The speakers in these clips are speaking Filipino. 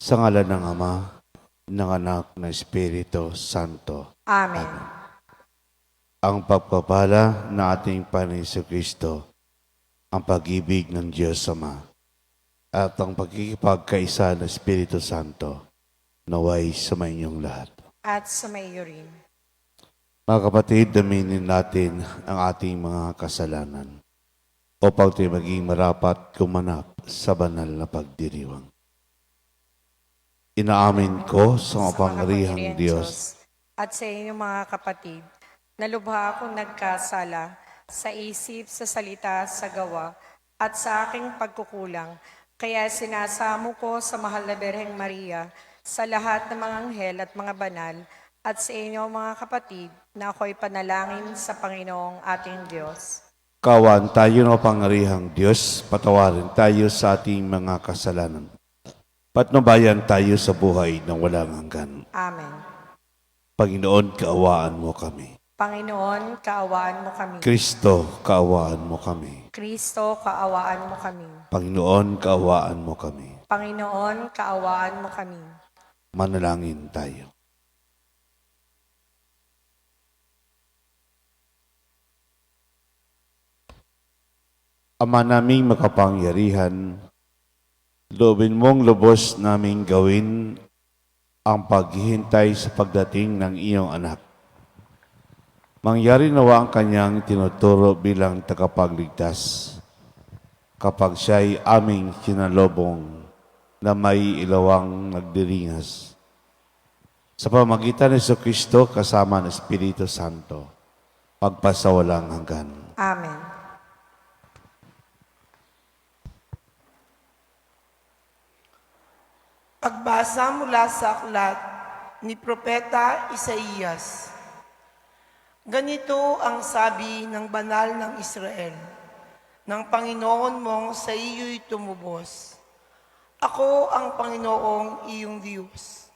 Sa ngalan ng Ama, ng Anak, ng Espiritu Santo. Amen. Ang pagpapala ng ating Panginoon Kristo, ang pag-ibig ng Diyos Ama, at ang pagkikipagkaisa ng Espiritu Santo, naway sa inyong lahat. At sumayo rin. Mga kapatid, daminin natin ang ating mga kasalanan upang tayo maging marapat kumanap sa banal na pagdiriwang. Inaamin ko sa mapangyarihang Diyos at sa inyong mga kapatid, na lubha akong nagkasala sa isip, sa salita, sa gawa, at sa aking pagkukulang. Kaya sinasamo ko sa mahal na Birheng Maria, sa lahat ng mga anghel at mga banal, at sa inyong mga kapatid, na ako'y panalangin sa Panginoong ating Diyos. Kawan tayo ng pangyarihang Diyos, patawarin tayo sa ating mga kasalanan. Patnubayan tayo sa buhay ng walang hanggan. Amen. Panginoon, kaawaan mo kami. Panginoon, kaawaan mo kami. Kristo, kaawaan mo kami. Kristo, kaawaan mo kami. Panginoon, kaawaan mo kami. Panginoon, kaawaan mo kami. Manalangin tayo. Ama naming makapangyarihan, loobin mong lubos naming gawin ang paghihintay sa pagdating ng iyong anak. Mangyari nawa ang kanyang tinuturo bilang tagapagligtas kapag siya'y aming sinalobong na may ilawang nagdiringas. Sa pamagitan ni Jesucristo kasama ng Espiritu Santo, pagpasawalang hanggan. Amen. Pagbasa mula sa aklat ni Propeta Isaías. Ganito ang sabi ng banal ng Israel, ng Panginoon mong sa iyo'y tumubos. Ako ang Panginoong iyong Diyos.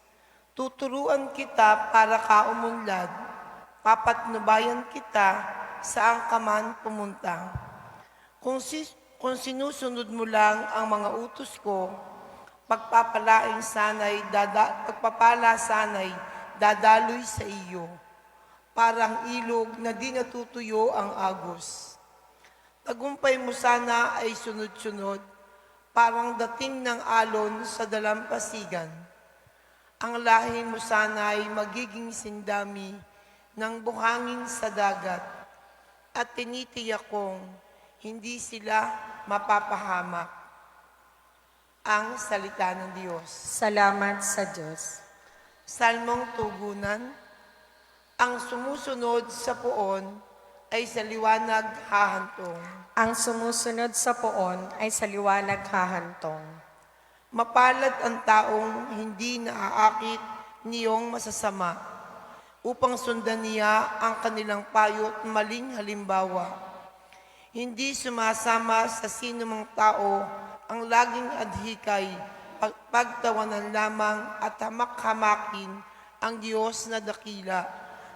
Tuturuan kita para ka umunlad, papatnubayan kita saan ka man pumunta. Kung sinusunod mo lang ang mga utos ko, pagpapala sana'y dadaloy sa iyo, parang ilog na di natutuyo ang agos. Tagumpay mo sana ay sunod-sunod, parang dating ng alon sa dalampasigan. Ang lahi mo sana ay magiging sindami ng buhangin sa dagat, at tinitiyak kong hindi sila mapapahamak. Ang salita ng Diyos. Salamat sa Diyos. Salmong tugunan. Ang sumusunod sa poon ay sa liwanag hahantong. Ang sumusunod sa poon ay sa liwanag hahantong. Mapalad ang taong hindi naaakit niyong masasama, upang sundan niya ang kanilang payo't maling halimbawa. Hindi sumasama sa sinumang tao ang laging adhikay, pagtawanan lamang at hamak-hamakin ang Diyos na dakila,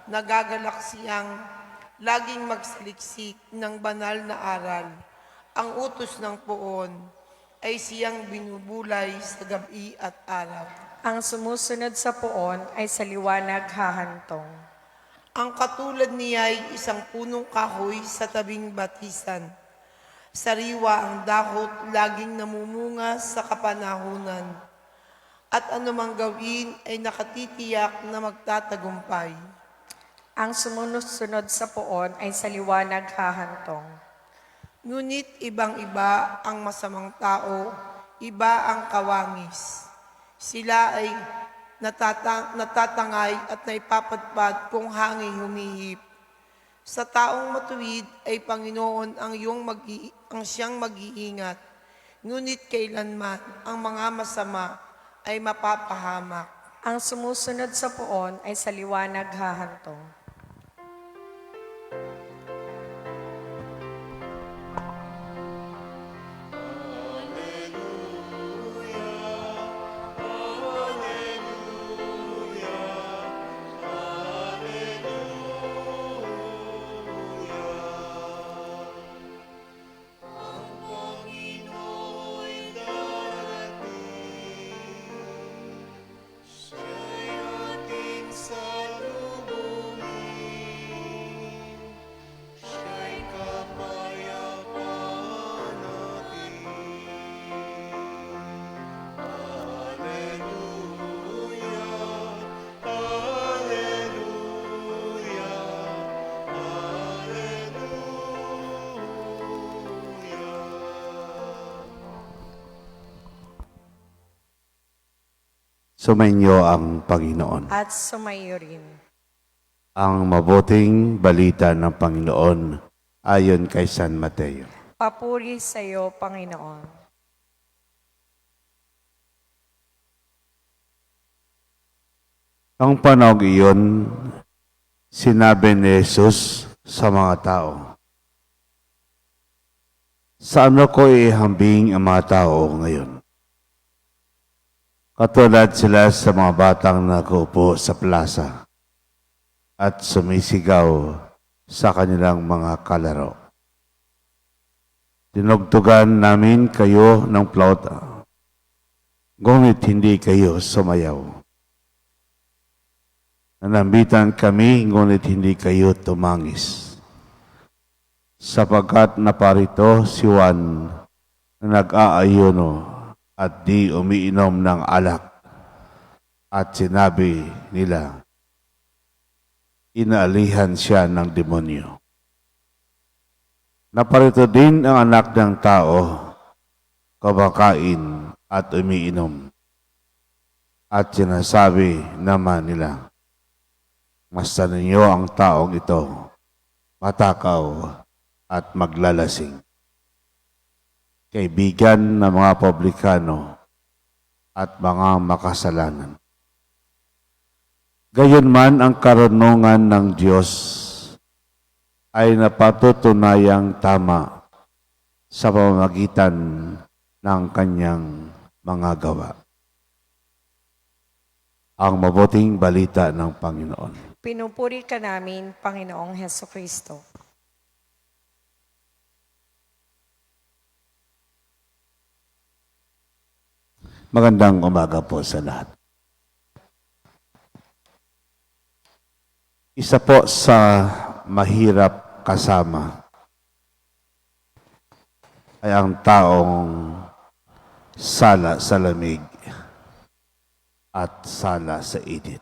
nagagalak siyang laging magsaliksik ng banal na aral. Ang utos ng poon ay siyang binubulay sa gabi at araw. Ang sumusunod sa poon ay sa liwanag hahantong. Ang katulad niya ay isang punong kahoy sa tabing batisan. Sariwa ang dahot, laging namumunga sa kapanahunan. At anumang gawin ay nakatitiyak na magtatagumpay. Ang sumusunod sa poon ay sa liwanag hahantong. Ngunit ibang-iba ang masamang tao, iba ang kawangis. Sila ay natatangay at naipapadpad kung hangin humihip. Sa taong matuwid ay Panginoon ang siyang mag-iingat, ngunit kailanman ang mga masama ay mapapahamak. Ang sumusunod sa poon ay sa liwanag hahantong. Sumainyo ang Panginoon. at sumayo rin. Ang mabuting balita ng Panginoon ayon kay San Mateo. Papuri sa iyo, Panginoon. Ang panahon iyon, sinabi ni Jesus sa mga tao, sa ano ko ihambing ang mga tao ngayon? Katulad sila sa mga batang nagupo sa plaza at sumisigaw sa kanilang mga kalaro. Tinugtugan namin kayo ng flauta, ngunit hindi kayo sumayaw. Nanambitan kami, ngunit hindi kayo tumangis. Sapagkat naparito si Juan na nag-aayuno at di umiinom ng alak. At sinabi nila, inaalihan siya ng demonyo. Naparito din ang anak ng tao, kumakain at umiinom. At sinasabi naman nila, masdan ninyo ang taong ito, matakaw at maglalasing. Kaibigan ng mga publikano at mga makasalanan. Gayunman ang karunungan ng Diyos ay napatutunayang tama sa pamamagitan ng kanyang mga gawa. Ang mabuting balita ng Panginoon. Pinupuri ka namin, Panginoong Heso Kristo. Magandang umaga po sa lahat. Isa po sa mahirap kasama ay ang taong sala sa lamig at sala sa init.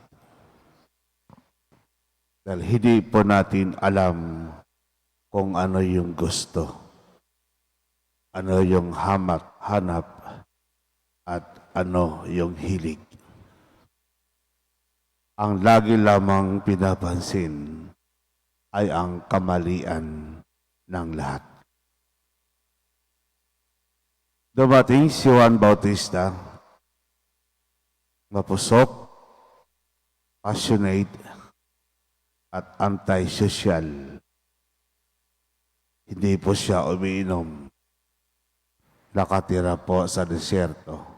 Dahil hindi po natin alam kung ano yung gusto, ano yung hanap, at ano yung hilig. Ang lagi lamang pinapansin ay ang kamalian ng lahat. Dumating si Juan Bautista, mapusok, passionate, at anti-social. Hindi po siya umiinom. Nakatira po sa deserto.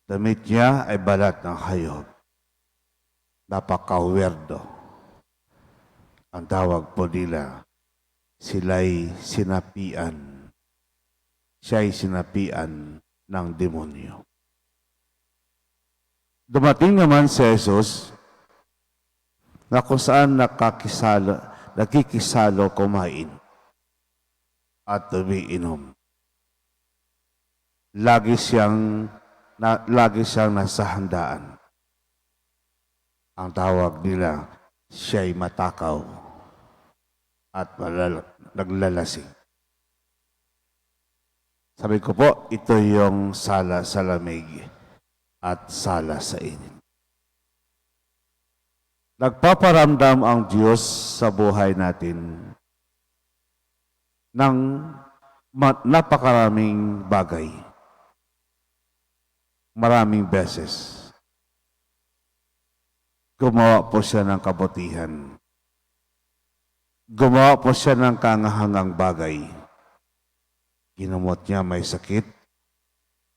Damit niya ay balat ng hayop. Napaka-weirdo. Ang tawag po nila, sila'y sinapian. Siya'y sinapian ng demonyo. Dumating naman si Jesus na kung saan nakikisalo kumain at umiinom. Lagi siyang nasa handaan. Ang tawag nila, siya'y matakaw at naglalasing. Sabi ko po, ito yung sala sa lamig at sala sa init. Nagpaparamdam ang Diyos sa buhay natin ng napakaraming bagay. Maraming beses. Gumawa po siya ng kabutihan. Gumawa po siya ng kangahangang bagay. Ginamot niya may sakit.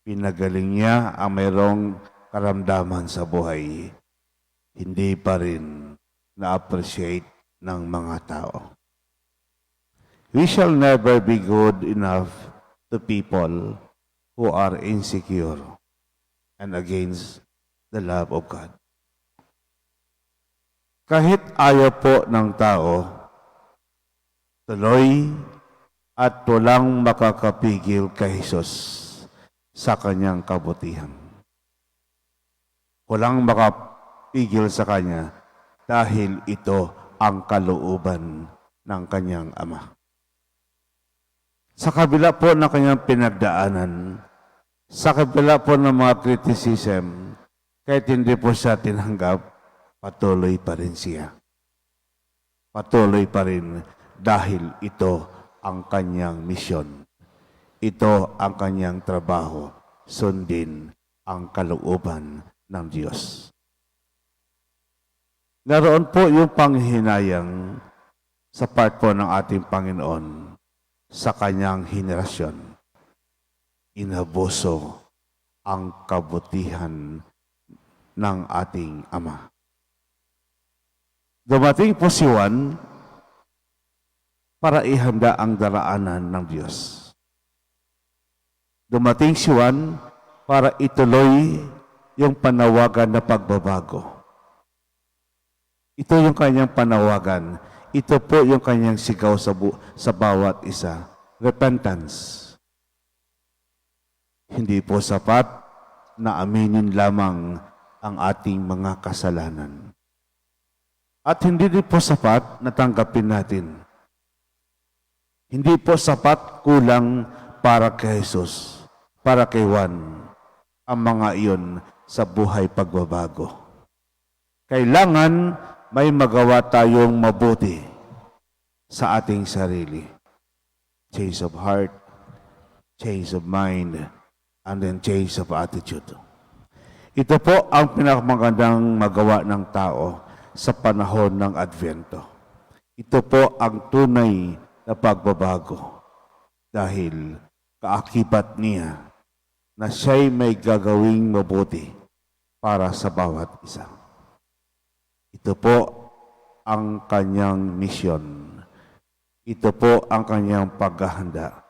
Pinagaling niya ang mayroong karamdaman sa buhay. Hindi pa rin na-appreciate ng mga tao. We shall never be good enough to people who are insecure and against the love of God. Kahit ayaw po ng tao, tuloy at walang makakapigil kay Jesus sa kanyang kabutihan. Walang makapigil sa kanya dahil ito ang kalooban ng kanyang Ama. Sa kabila po ng kanyang pinagdaanan, sa kabila po ng mga criticism, Kahit hindi po siya tinanggap, patuloy pa rin siya. Patuloy pa rin dahil ito ang kanyang misyon. Ito ang kanyang trabaho. Sundin ang kalooban ng Diyos. Naroon po yung panghinayang sa part po ng ating Panginoon sa kanyang henerasyon. Inabuso ang kabutihan ng ating Ama. Dumating po si Juan para ihanda ang daraanan ng Diyos. Dumating si Juan para ituloy yung panawagan na pagbabago. Ito yung kanyang panawagan. Ito po yung kanyang sigaw sa bawat isa. Repentance. Hindi po sapat na aminin lamang ang ating mga kasalanan. At hindi din po sapat na tanggapin natin. Hindi po sapat kulang para kay Jesus, para kay Juan, ang mga iyon sa buhay pagbabago. Kailangan may magawa tayong mabuti sa ating sarili. Change of heart, change of mind, and then change of attitude. Ito po ang pinakamagandang magawa ng tao sa panahon ng Advento. Ito po ang tunay na pagbabago dahil kaakibat niya na siya'y may gagawing mabuti para sa bawat isa. Ito po ang kanyang misyon. Ito po ang kanyang paghahanda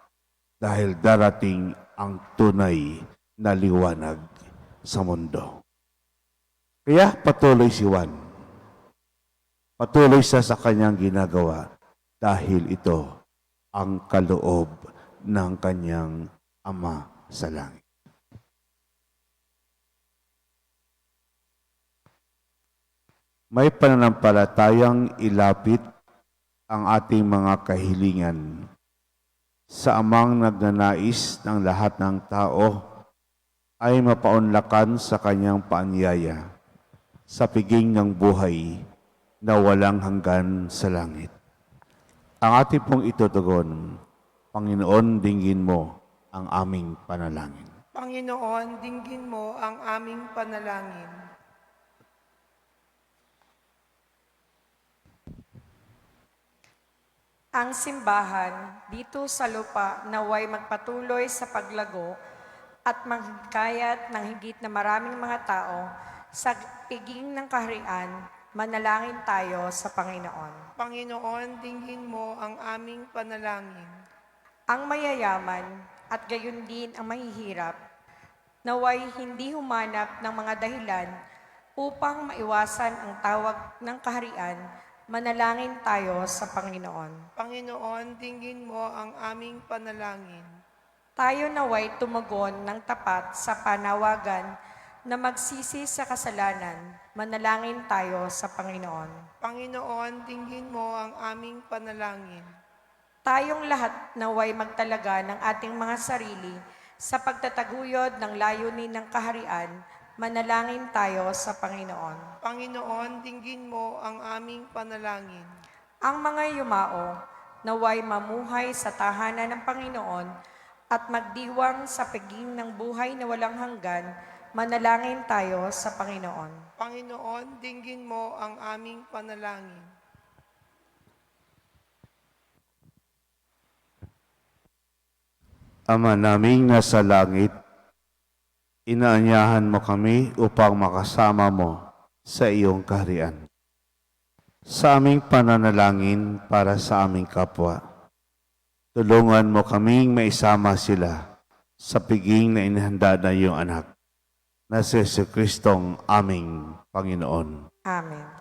dahil darating ang tunay na liwanag sa mundo. Kaya patuloy si Juan. Patuloy siya sa kanyang ginagawa dahil ito ang kaloob ng kanyang Ama sa langit. May pananampalatayang ilapit ang ating mga kahilingan sa Amang nagnanais ng lahat ng tao ay mapaunlakan sa kanyang paanyaya sa piging ng buhay na walang hanggan sa langit. Ang ating pong itutugon, Panginoon, dinggin mo ang aming panalangin. Panginoon, dinggin mo ang aming panalangin. Ang simbahan dito sa lupa naway magpatuloy sa paglago at maghikayat ng higit na maraming mga tao sa piging ng kaharian. Manalangin tayo sa Panginoon. Panginoon, dinggin mo ang aming panalangin. Ang mayayaman at gayon din ang mahihirap, naway hindi humanap ng mga dahilan upang maiwasan ang tawag ng kaharian. Manalangin tayo sa Panginoon. Panginoon, dinggin mo ang aming panalangin. Tayo naway tumugon ng tapat sa panawagan na magsisi sa kasalanan. Manalangin tayo sa Panginoon. Panginoon, dinggin mo ang aming panalangin. Tayong lahat naway magtalaga ng ating mga sarili sa pagtataguyod ng layunin ng kaharian. Manalangin tayo sa Panginoon. Panginoon, dinggin mo ang aming panalangin. Ang mga yumao naway mamuhay sa tahanan ng Panginoon at magdiwang sa piging ng buhay na walang hanggan. Manalangin tayo sa Panginoon. Panginoon, dinggin mo ang aming panalangin. Ama naming nasa langit, inaanyahan mo kami upang makasama mo sa iyong kaharian. Sa aming pananalangin para sa aming kapwa, tulungan mo kaming maisama sila sa piging na inihanda na iyong anak, na si Jesucristong aming Panginoon. Amen.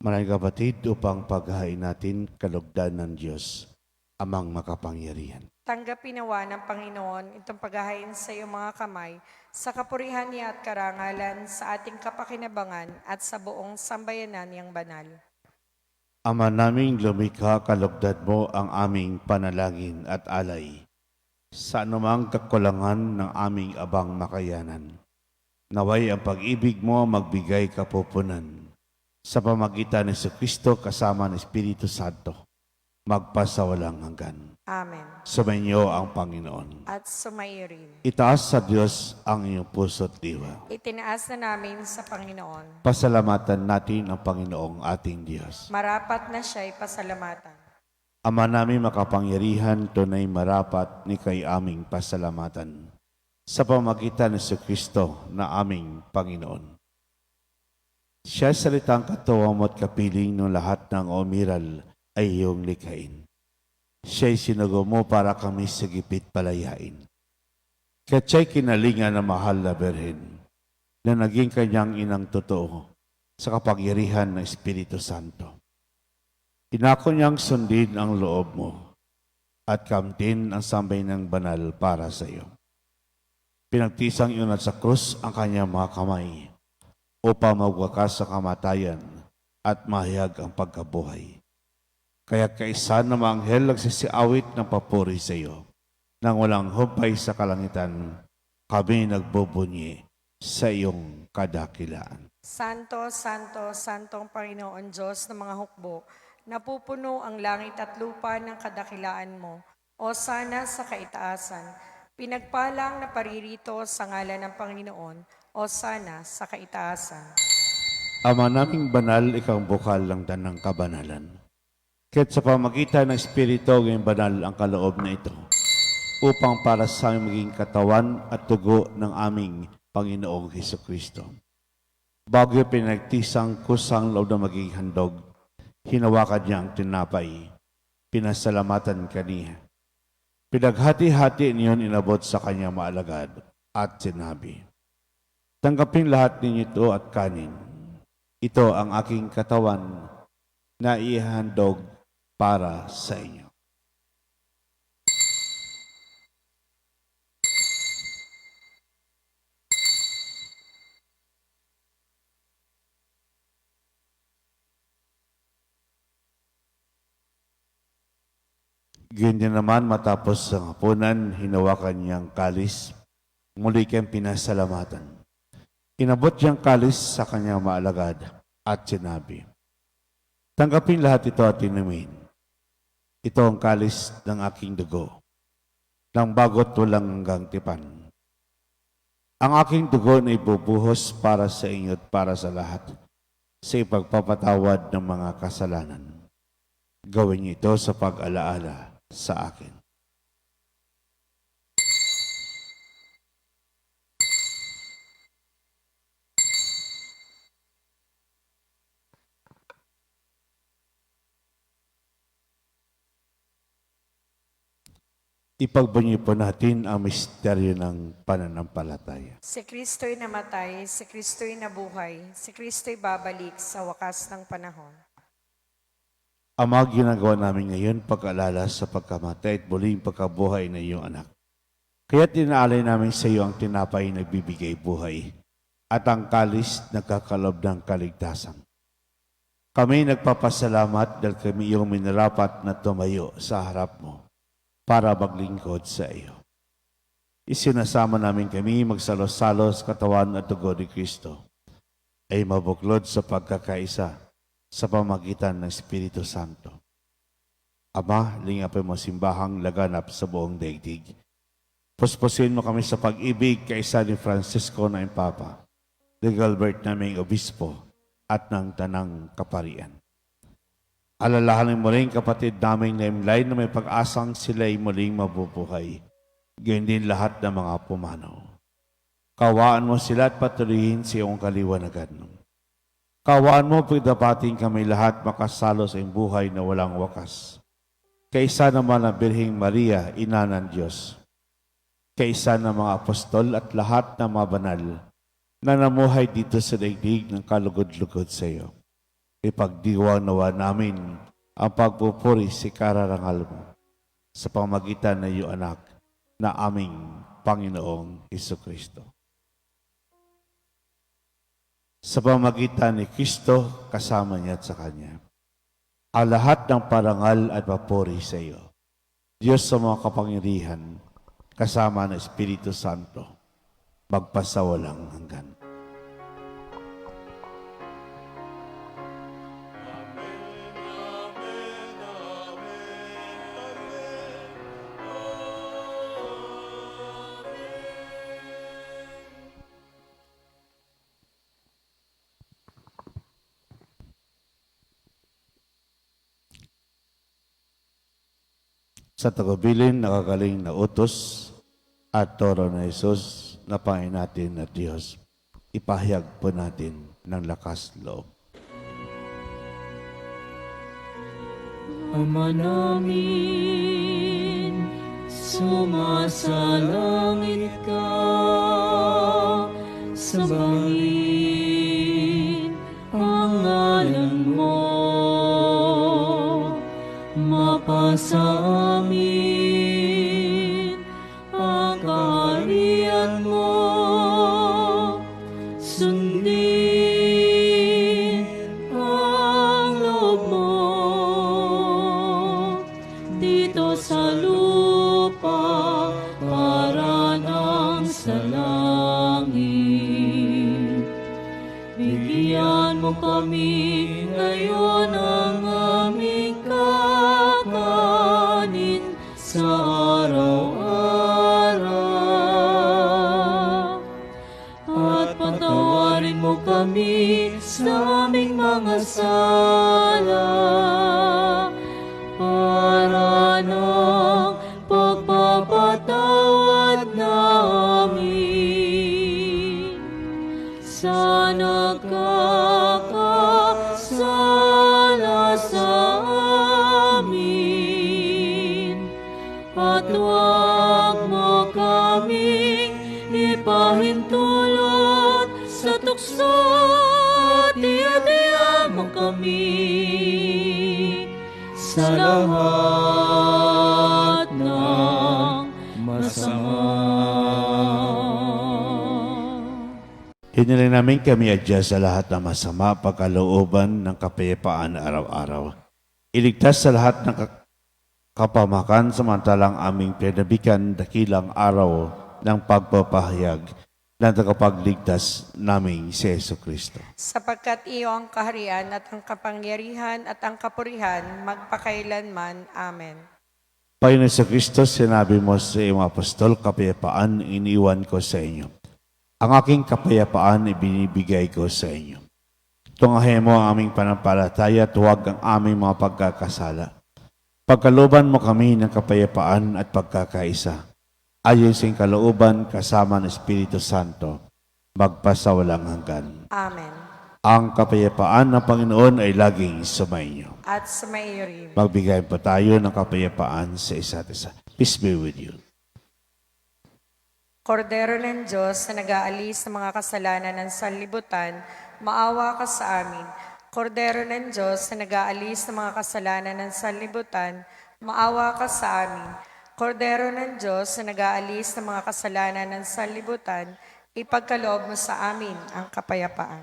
Maraming kapatid, upang paghahain natin kalugdan ng Diyos, amang makapangyarihan. Tanggapin nawa ng Panginoon itong paghahain sa iyong mga kamay, sa kapurihan niya at karangalan, sa ating kapakinabangan at sa buong sambayanan niyang banal. Ama naming lumikha, kalugdan mo ang aming panalangin at alay sa anumang kakulangan ng aming abang makayanan. Naway ang pag-ibig mo magbigay kapupunan sa pamagitan ni Kristo kasama ng Espiritu Santo, magpasawalang hanggan. Amen. Sumainyo ang Panginoon. At sumairin. Itaas sa Diyos ang iyong puso't diwa. Itinaas na namin sa Panginoon. Pasalamatan natin ang Panginoong ating Diyos. Marapat na siya'y pasalamatan. Ama namin makapangyarihan, tunay marapat ni kay aming pasalamatan sa pamagitan ni Kristo na aming Panginoon. Siya salitang katuwang mo't kapiling ng lahat ng umiral ay iyong likhain. Siya'y sinugo mo para kami sa gipit palayain. Kaya't siya'y kinalingan ng mahal na Berhen na naging kanyang inang totoo sa kapangyarihan ng Espiritu Santo. Inako niyang sundin ang loob mo at kamtin ang sambay ng banal para sa iyo. Pinagtisang iyon sa krus ang kanyang mga kamay upang magwakas sa kamatayan at mahayag ang pagkabuhay. Kaya kaisa na mga anghel nagsisiawit ng papuri sa iyo. Nang walang humpay sa kalangitan, kami nagbubunyi sa iyong kadakilaan. Santo, Santo, Santong Panginoon Diyos ng mga hukbo, napupuno ang langit at lupa ng kadakilaan mo. O sana sa kaitaasan, pinagpalang na paririto sa ngalan ng Panginoon. O sana sa kaitaasan. Ama naming banal, ikaw ang bukal ng danang kabanalan. Kaya't sa pamagitan ng Espiritu, ngayong banal ang kaloob na ito, upang para sa aming maging katawan at tugo ng aming Panginoong Hesukristo. Bago pinagtisang kusang loob na maging handog, hinawakan niya ang tinapay, pinasalamatan kaniya. Pinaghati-hati niyon inabot sa kanyang maalagad at sinabi, tanggapin lahat ninyo ito at kanin. Ito ang aking katawan na ihandog para sa inyo. Ganyan naman matapos ang hapunan, hinawakan niyang kalis, muli kang pinasalamatan. Inabot niyang kalis sa kanyang maalagad at sinabi, tanggapin lahat ito at inumin. Ito ang kalis ng aking dugo, ng bagot walang hanggang tipan. Ang aking dugo na ibubuhos para sa inyo at para sa lahat, sa ipagpapatawad ng mga kasalanan. Gawin niyo ito sa pag-alaala sa akin. Ipagbunyi po natin ang misteryo ng pananampalataya. Si Kristo'y namatay, si Kristo'y nabuhay, si Kristo'y babalik sa wakas ng panahon. Ama, ginagawa namin ngayon pag-alala sa pagkamatay at muling pagkabuhay ng iyong anak. Kaya tinaalay namin sa iyo ang tinapay na nagbibigay buhay at ang kalis na kakalob ng kaligtasan. Kami nagpapasalamat dahil kami iyong minarapat na tumayo sa harap mo para maglingkod sa iyo. Isinasama namin kami magsalos-salos katawan at dugo ni Kristo ay mabuklod sa pagkakaisa sa pamagitan ng Espiritu Santo. Ama, lingapin mo simbahang laganap sa buong daigdig. Puspusin mo kami sa pag-ibig kaisa ni Francisco na Papa, ni Gilbert naming Obispo at ng Tanang Kaparian. Alalahanin mo rin kapatid naming na imlay na may pag-asang sila'y muling mabubuhay. Gayun din lahat ng mga pumanaw. Kawaan mo sila at patuloyin sa iyong kaliwanagan. Kawaan mo pagdapating kami lahat makasalo sa iyong buhay na walang wakas. Kaisa naman ang Birheng Maria, Ina ng Diyos. Kaisa ng mga apostol at lahat ng mga banal na namuhay dito sa daigdig ng kalugod-lugod sa iyo. ipagdiwang nawa namin ang pagpupuri si kararangal mo sa pamagitan ng iyong anak na aming Panginoong Kristo. Sa pamagitan ni Kristo, kasama niya at sa Kanya, ang lahat ng parangal at papuri sa iyo, Diyos sa mga kapangyarihan, kasama ng Espiritu Santo, magpasawalang hanggan. Sa tagubilin, nakagaling na utos at toro na Jesus na Panginoon natin at Diyos, ipahayag po natin ng lakas loob. Ama namin, sumasalangit ka, sambahin ang ngalan mo, mapasa amin ang kaharian mo, sundin ang loob mo dito sa lupa para nang sa langit. Bigyan mo kami ngayon ang aming kakanin sa araw-araw. At patawarin mo kami sa aming mga sala para ng pagpapatawad namin sa nagkakasala sa amin. At huwag mo kaming ipahintulot sa tukso, at iadya mo kami sa lahat ng masama. Hiniling namin kami adya sa lahat ng masama, pagkalooban ng kapayapaan araw-araw. Iligtas sa lahat ng kapamakan, samantalang aming pinabikan dakilang araw ng pagpapahayag ng tagapagligtas naming si Jesucristo. Sapagkat iyo ang kaharian at ang kapangyarihan at ang kapurihan magpakailanman. Amen. Panginoon Jesucristo, sinabi mo sa iyong apostol, kapayapaan iniwan ko sa inyo. Ang aking kapayapaan ibinibigay ko sa inyo. Tungahin mo ang aming panampalataya at huwag ang aming mga pagkakasala. Pagkalooban mo kami ng kapayapaan at pagkakaisa. Ayon sa kalooban kasama ng Espiritu Santo, magpasawalang hanggan. Amen. Ang kapayapaan ng Panginoon ay laging sumainyo. At sa iyo rin. Magbigay po tayo ng kapayapaan sa isa't isa. Peace be with you. Kordero ng Diyos na nag-aalis ng mga kasalanan ng sanlibutan, maawa ka sa amin. Kordero ng Diyos na nag-aalis ng mga kasalanan ng sanlibutan, maawa ka sa amin. Kordero ng Diyos na nag-aalis ng mga kasalanan ng sanlibutan, ipagkaloob mo sa amin ang kapayapaan.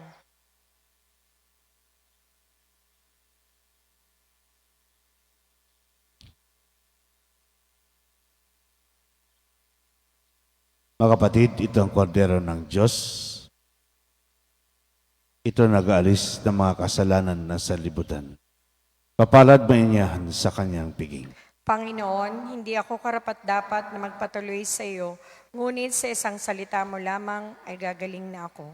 Mga kapatid, ito ang kordero ng Diyos. Ito nag-aalis ng mga kasalanan na sa libutan. Papalad mo niyahan sa kanyang piging. Panginoon, hindi ako karapat-dapat na magpatuloy sa iyo, ngunit sa isang salita mo lamang ay gagaling na ako.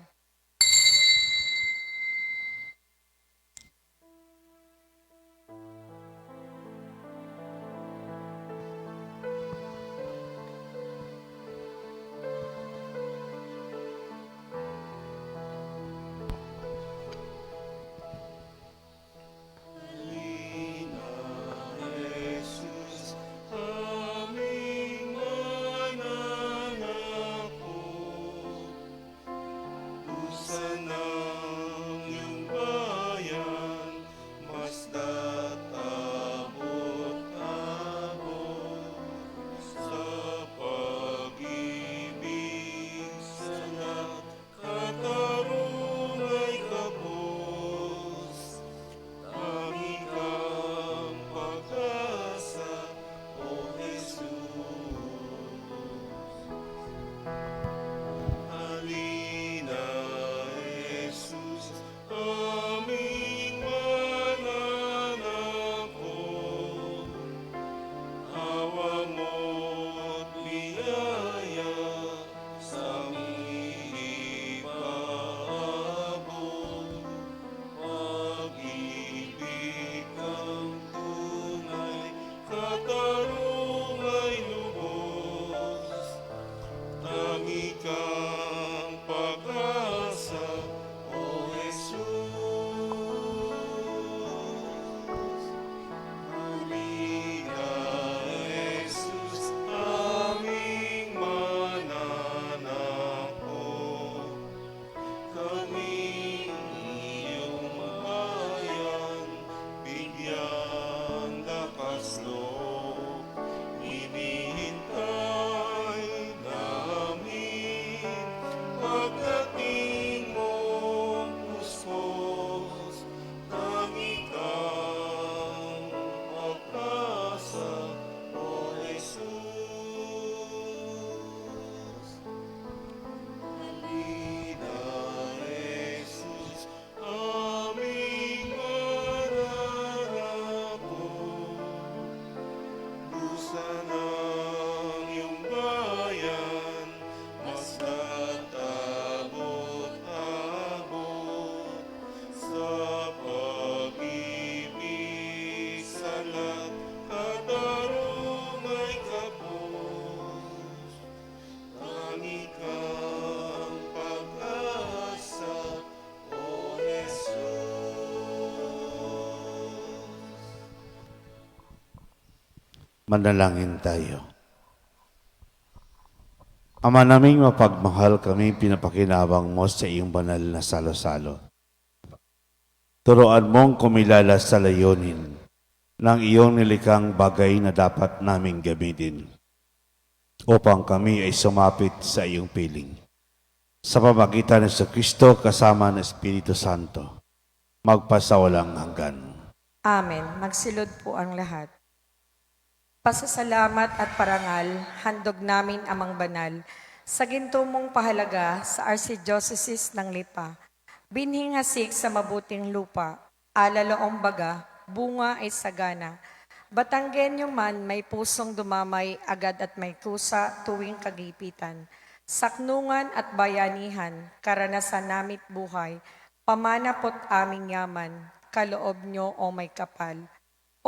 Manalangin tayo. Ama naming mapagmahal, kami pinapakinabang mo sa iyong banal na salo-salo. Turuan mong kumilala sa layunin ng iyong nilikang bagay na dapat naming gamitin upang kami ay sumapit sa iyong piling. Sa pamagitan ng Kristo kasama ng Espiritu Santo, magpasawalang hanggan. Amen. Magsilod po ang lahat. Pasasalamat at parangal, handog namin amang banal, sa ginto mong pahalaga sa Archdiocese ng Lipa. Binhing hasik sa mabuting lupa, alalaong baga, bunga ay sagana. Batanggenyo man may pusong dumamay, agad at may kusa tuwing kagipitan. Saknungan at bayanihan, karanasan namit buhay, pamanapot aming yaman, kaloob nyo o may kapal.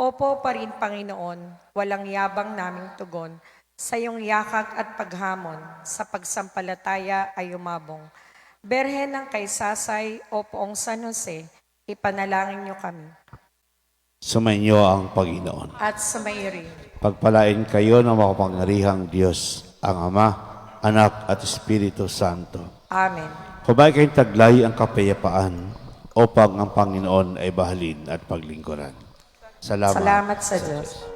Opo pa rin Panginoon, walang yabang naming tugon, sa iyong yakag at paghamon, sa pagsampalataya ay umabong. Berhen ng Kaysasay o Poong San Jose, ipanalangin niyo kami. Sumainyo ang Panginoon. At sumairi. Pagpalain kayo ng makapangyarihang Diyos, ang Ama, Anak at Espiritu Santo. Amen. Hubay kayong taglay ang kapayapaan upang ang Panginoon ay bahalin at paglingkuran. Salamat. Salamat sa Diyos.